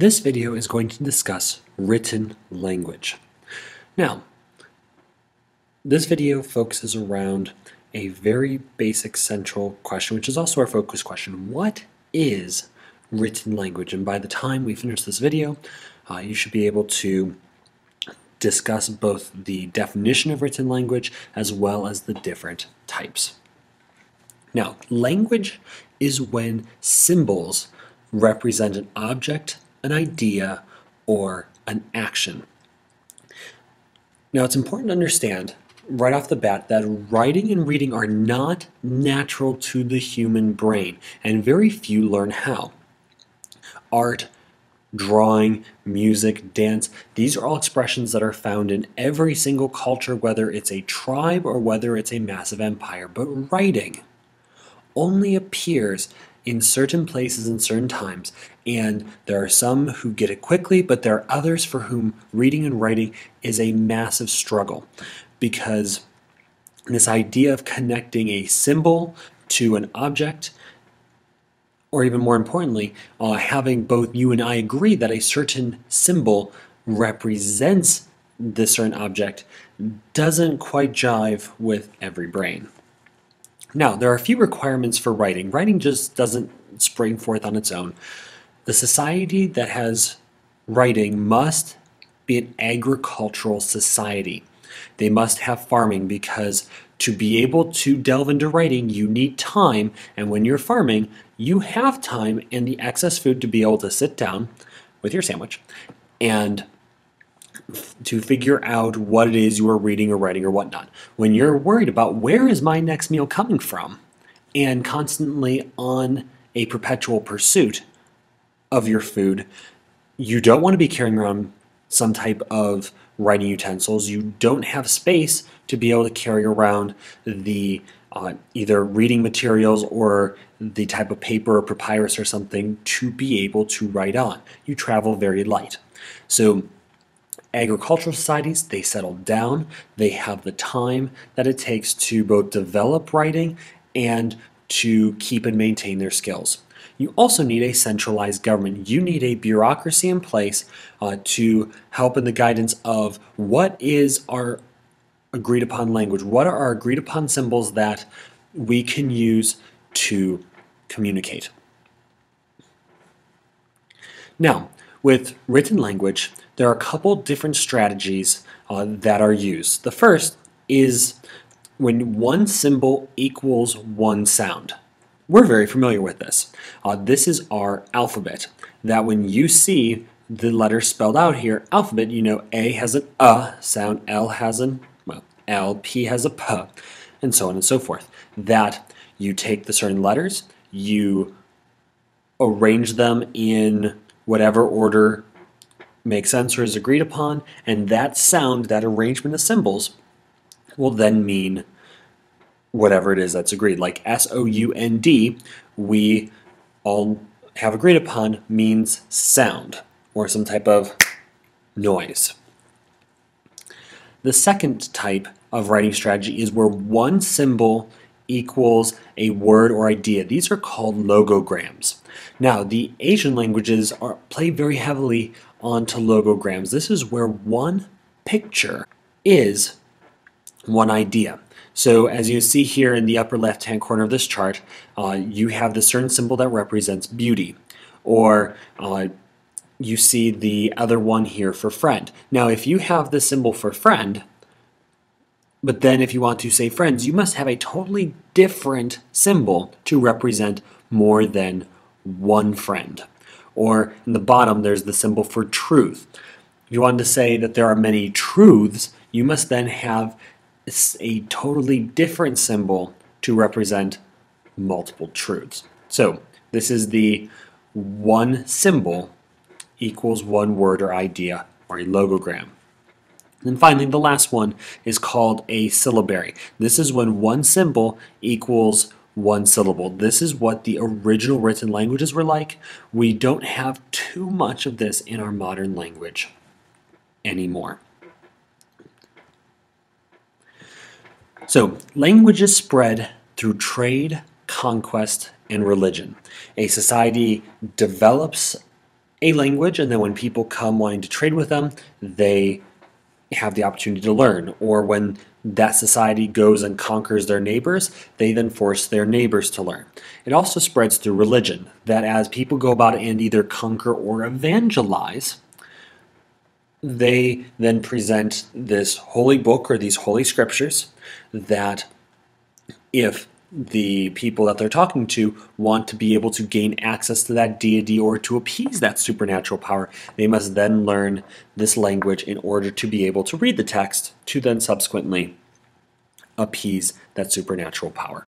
This video is going to discuss written language. Now, this video focuses around a very basic central question, which is also our focus question. What is written language? And by the time we finish this video, you should be able to discuss both the definition of written language as well as the different types. Now, language is when symbols represent an object, an idea, or an action. Now, it's important to understand right off the bat that writing and reading are not natural to the human brain, and very few learn how. Art, drawing, music, dance, these are all expressions that are found in every single culture, whether it's a tribe or whether it's a massive empire. But writing only appears in certain places and certain times, and there are some who get it quickly, but there are others for whom reading and writing is a massive struggle, because this idea of connecting a symbol to an object, or even more importantly, having both you and I agree that a certain symbol represents this certain object, doesn't quite jive with every brain. Now, there are a few requirements for writing. Writing just doesn't spring forth on its own. The society that has writing must be an agricultural society. They must have farming, because to be able to delve into writing, you need time, and when you're farming, you have time and the excess food to be able to sit down with your sandwich and to figure out what it is you are reading or writing or whatnot. When you're worried about where is my next meal coming from, and constantly on a perpetual pursuit of your food, you don't want to be carrying around some type of writing utensils. You don't have space to be able to carry around the either reading materials or the type of paper or papyrus or something to be able to write on. You travel very light. So agricultural societies, they settle down, they have the time that it takes to both develop writing and to keep and maintain their skills. You also need a centralized government. You need a bureaucracy in place to help in the guidance of what is our agreed upon language, what are our agreed upon symbols that we can use to communicate. Now, with written language, there are a couple different strategies that are used. The first is when one symbol equals one sound. We're very familiar with this. This is our alphabet, that when you see the letters spelled out here, alphabet, you know A has an sound, L has an L, P has a P, and so on and so forth. That you take the certain letters, you arrange them in whatever order makes sense or is agreed upon, and that sound, that arrangement of symbols, will then mean whatever it is that's agreed. Like S-O-U-N-D, we all have agreed upon means sound, or some type of noise. The second type of writing strategy is where one symbol equals a word or idea. These are called logograms. Now, the Asian languages play very heavily onto logograms. This is where one picture is one idea. So as you see here in the upper left-hand corner of this chart, you have the certain symbol that represents beauty, or you see the other one here for friend. Now, if you have the symbol for friend, but then if you want to say friends, you must have a totally different symbol to represent more than one friend. Or in the bottom, there's the symbol for truth. If you wanted to say that there are many truths, you must then have a totally different symbol to represent multiple truths. So this is the one symbol equals one word or idea, or a logogram. And finally, the last one is called a syllabary. This is when one symbol equals one syllable. This is what the original written languages were like. We don't have too much of this in our modern language anymore. So, languages spread through trade, conquest, and religion. A society develops a language, and then when people come wanting to trade with them, they have the opportunity to learn. Or when that society goes and conquers their neighbors, they then force their neighbors to learn. It also spreads through religion, that as people go about it and either conquer or evangelize, they then present this holy book or these holy scriptures that if the people that they're talking to want to be able to gain access to that deity or to appease that supernatural power, they must then learn this language in order to be able to read the text to then subsequently appease that supernatural power.